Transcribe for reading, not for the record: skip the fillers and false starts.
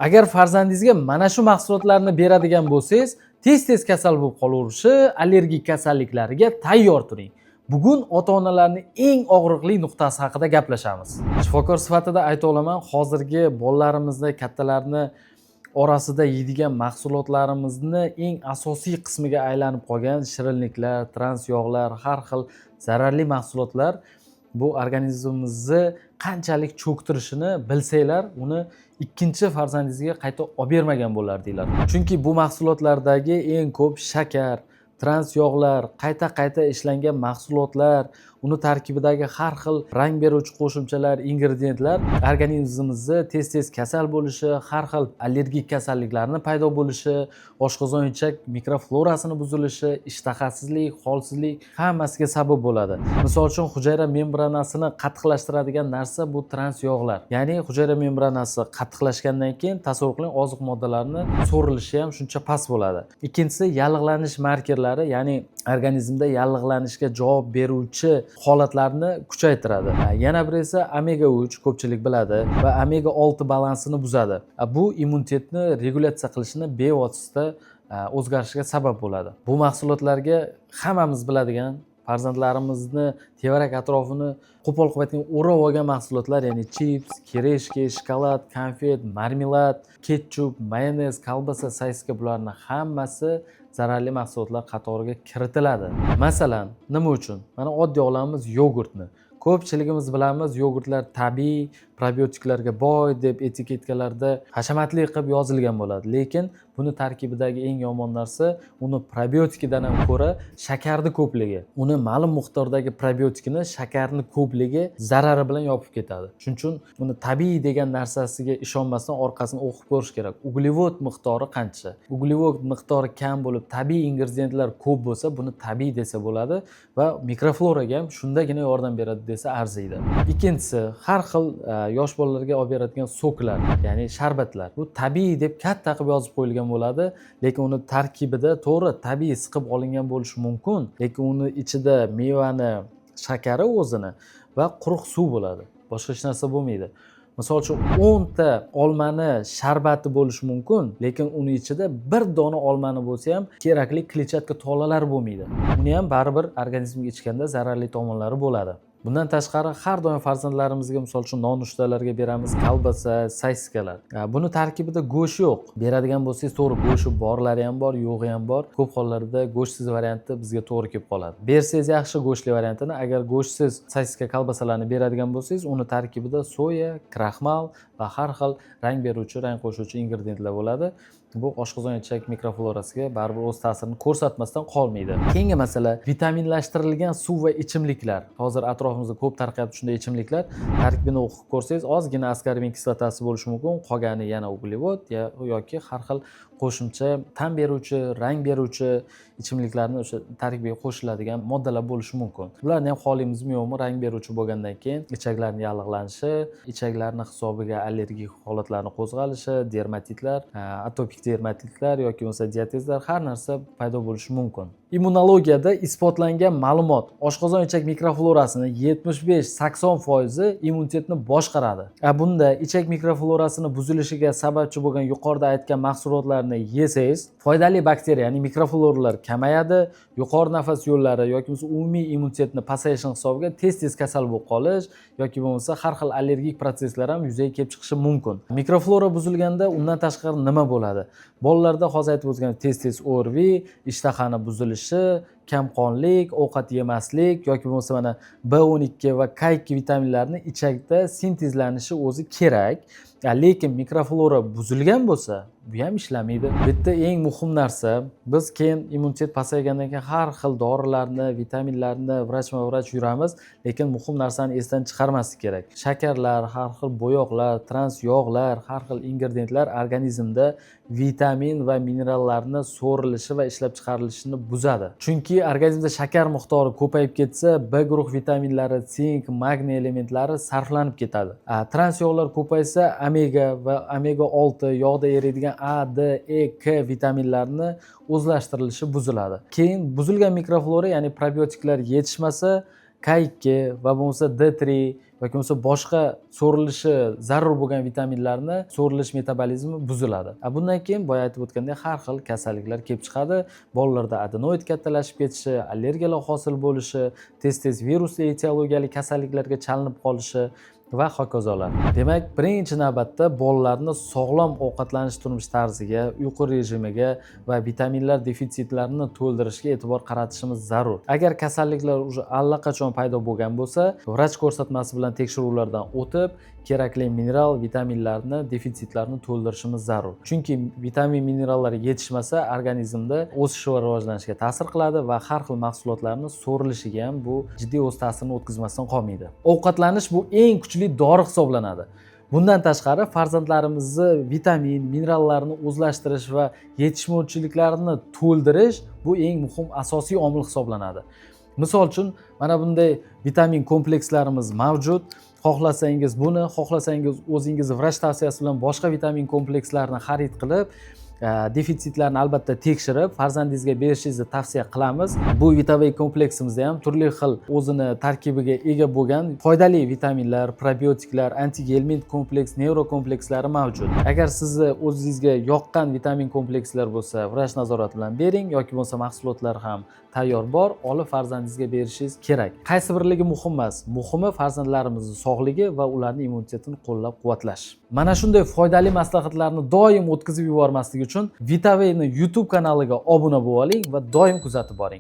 Agar farzandingizga mana shu mahsulotlarni beradigan bo'lsangiz, tez-tez kasal bo'lib qolaverishi, allergik kasalliklariga tayyor turing. Bugun ota-onalarning eng og'riqli nuqtasi haqida gaplashamiz. Shifokor sifatida ayta olaman, hozirgi bolalarimizni, kattalarni orasida yeydigan mahsulotlarimizni eng asosiy qismiga aylanib qolgan shirinliklar, trans yog'lar, har xil zararli mahsulotlar bu organizmimizni qanchalik cho'ktirishini bilsanglar, uni ikkinchi farzandingizga qayta olib bermagan bo'lardinglar. Chunki bu mahsulotlardagi eng ko'p shakar, trans yog'lar, qayta ishlangan mahsulotlar, uni tarkibidagi har xil rang beruvchi qo'shimchalar, ingrediyentlar organizmimizni tez-tez kasal bo'lishi, har xil allergik kasalliklarni paydo bo'lishi, oshqozon ichak mikroflorasini buzilishi, ishtahasizlik, holsizlik hammasiga sabab bo'ladi. Misol uchun hujayra membranasini qattiqlashtiradigan narsa bu trans yog'lar. Ya'ni hujayra membranasi qattiqlashgandan keyin tasavvur qiling, oziq moddalarni so'rilishi ham shuncha past bo'ladi. Ikkinchisi yallig'lanish markerlari, ya'ni organizmda yallig'lanishga javob beruvchi holatlarni kuchaytiradi. Yana biri esa omega 3, ko'pchilik biladi, va omega 6 balansini buzadi. Bu immunitetni regulyatsiya qilishini bevosita o'zgarishiga sabab bo'ladi. Bu mahsulotlarga hammamiz biladigan, farzandlarimizni tevarak atrofini qo'pol qilib o'rab olgan mahsulotlar, ya'ni chips, kireshki, shokolad, konfet, marmelad, ketchup, mayonez, kolbasa, sosiska, bularning hammasi zararli mahsulotlar qatoriga kiritiladi. Masalan, nima uchun? Mana oddiy olamiz yogurtni. Ko'pchiligimiz bilamiz, yogurtlar tabiiy, probiotiklarga boy deb etiketkalarda hashamatli qilib yozilgan bo'ladi. Lekin buni tarkibidagi eng yomon narsa uni probiotikidan ham ko'ra shakarni ko'pligi. Uni ma'lum miqdordagi probiotikini shakarni ko'pligi zarari bilan yopib ketadi. Shuning uchun uni tabiiy degan narsasiga ishonmasdan orqasini o'qib ko'rish kerak. Uglevod miqdori qancha? Uglevod miqdori kam bo'lib, tabiiy ingrediyentlar ko'p bo'lsa, buni tabiiy desa bo'ladi va mikrofloraga ham shundagina yordam beradi desa arziydi. Ikkinchisi, har xil yosh bolalarga olib beradigan soklar, ya'ni sharbatlar. Bu tabiiy deb katta qilib yozib qo'yilgan bo'ladi, lekin uni tarkibida to'g'ri tabiiy siqib olingan bo'lishi mumkin, lekin uni ichida mevani shakari o'zini va quruq suv bo'ladi. Boshqa hech narsa bo'lmaydi. Misol uchun 10 ta olmani sharbati bo'lishi mumkin, lekin uni ichida bir dona olmani bo'lsa ham kerakli kletchatka tolalar bo'lmaydi. Uni ham baribir organizmga ichganda zararli tomonlari bo'ladi. Bundan tashqari har doim farzandlarimizga misol uchun nonushtalarga beramiz kolbasa, sosiskalar. Buni tarkibida go'sht yo'q. Beradigan bo'lsangiz, to'g'ri go'shti borlari ham bor, yo'g'i ham bor. Ko'p hollarda go'shtsiz varianti bizga to'g'ri kelib qoladi. Bersangiz yaxshi go'shtli variantini, agar go'shtsiz sosiska, kolbasalarni beradigan bo'lsangiz, uni tarkibida soya, kraxmal va har xil rang beruvchi, rang qo'shuvchi ingrediyentlar bo'ladi. Bu oshqozon ichak mikroflorasiga baribir o'z ta'sirini ko'rsatmasdan qolmaydi. Keyingi masala vitaminlashtirilgan suv va ichimliklar. Hozir atrofimizda ko'p tarqayapti shunday ichimliklar. Tarkibini o'qib ko'rsangiz, ozgina askarben kislotasi bo'lishi mumkin, qolgani yana uglevod yoki har xil qo'shimcha ta'm beruvchi, rang beruvchi ichimliklarni o'sha tarkibiga qo'shiladigan moddalar bo'lishi mumkin. Bularni ham xohlaymizmi yo'qmi, rang beruvchi bo'lgandan keyin ichaklarning yallig'lanishi, ichaklarning hisobiga allergik holatlarning qo'zg'alishi, dermatitlar, atopik dermatitlar yoki bo'lmasa diatezlar, har narsa paydo bo'lishi mumkin. Immunologiyada isbotlangan ma'lumot, oshqozon ichak mikroflorasini 75-80% immunitetni boshqaradi. Bunda ichak mikroflorasini buzilishiga sababchi bo'lgan yuqorida aytgan mahsulotlarni yesangiz, foydali bakteriya, ya'ni mikrofloralar kamayadi, yuqori nafas yo'llari yoki bo'lmasa umumiy immunitetni pasayishi hisobiga tez-tez kasal bo'lib qolish yoki bo'lmasa har xil allergik proseslar ham yuzaga kelib chiqishi mumkin. Mikroflora buzilganda undan tashqari nima bo'ladi? Bolalarda hozir aytib o'tgan tez-tez ORV, ishtahani buzilishi, kamqonlik, ovqat yemaslik yoki bo'lmasa mana B12 va K2 vitaminlarini ichakda sintezlanishi o'zi kerak. Lekin mikroflora buzilgan bo'lsa, bu ham ishlamaydi. Bu yerda eng muhim narsa, biz keyin immunitet pasaygandan keyin har xil dorilarni, vitaminlarni vrach yuramiz, lekin muhim narsani esdan chiqarmaslik kerak. Shakarlar, har xil bo'yoqlar, trans yog'lar, har xil ingrediyentlar organizmda vitamin va minerallarni so'rilishi va ishlab chiqarilishini buzadi. Chunki organizmda shakar miqdori ko'payib ketsa, B guruh vitaminlari, sink, magniy elementlari sarflanib ketadi. Trans yog'lar ko'paysa, omega va omega 6 yog'da eriydigan A, D, E, K vitaminlarini o'zlashtirilishi buziladi. Keyin buzilgan mikroflora, ya'ni probiotiklar yetishmasa, K2 va bo'lmasa D3 yoki bo'lmasa boshqa so'rilishi zarur bo'lgan vitaminlarni so'rilish metabolizmi buziladi. Bundan keyin boya aytib o'tgandek har xil kasalliklar kelib chiqadi. Bolalarda adenoid kattalashib ketishi, allergiyalar hosil bo'lishi, tez virusli etiologiyali kasalliklarga chalinib qolishi va hokazolar. Demak, birinchi navbatda bolalarni sog'lom ovqatlanish turmush tarziga, uyqu rejimiga va vitaminlar defitsitlarini to'ldirishga e'tibor qaratishimiz zarur. Agar kasalliklar уже allaqachon paydo bo'lgan bo'lsa, vrach ko'rsatmasi bilan tekshiruvlardan o'tib, kerakli mineral, vitaminlarni, defitsitlarni to'ldirishimiz zarur. Chunki vitamin, minerallar yetishmasa, organizmda o'sish va rivojlanishga ta'sir qiladi va har xil mahsulotlarning so'rilishiga ham bu jiddiy o'z ta'sirini o'tkazmasdan qolmaydi. Ovqatlanish bu eng kuchli dori hisoblanadi. Bundan tashqari farzandlarimizni vitamin, minerallarni o'zlashtirish va yetishmovchiliklarni to'ldirish bu eng muhim asosiy omil hisoblanadi. Misol uchun, mana bunday vitamin komplekslarimiz mavjud. Xohlasangiz buni, xohlasangiz o'zingiz vrach tavsiyasi bilan boshqa vitamin komplekslarini xarid qilib, defitsitlarni albatta tekshirib farzandingizga berishingizni tavsiya qilamiz. Bu vitamin kompleksimizda ham turli xil o'zini tarkibiga ega bo'lgan foydali vitaminlar, probiotiklar, antigelment kompleks, neurokomplekslari mavjud. Agar sizni o'zingizga yoqqan vitamin komplekslar bo'lsa, vrach nazorati bilan bering yoki bo'lmasa mahsulotlar ham tayyor bor, olib farzandingizga berishingiz kerak. Qaysi birligi muhim emas. Muhimi farzandlarimizning sog'ligi va ularning immunitetini qo'llab-quvvatlash. Mana shunday foydali maslahatlarni doim o'tkazib yubormaslik uchun Vitave'ni YouTube kanaliga obuna bo'ling va doim kuzatib boring.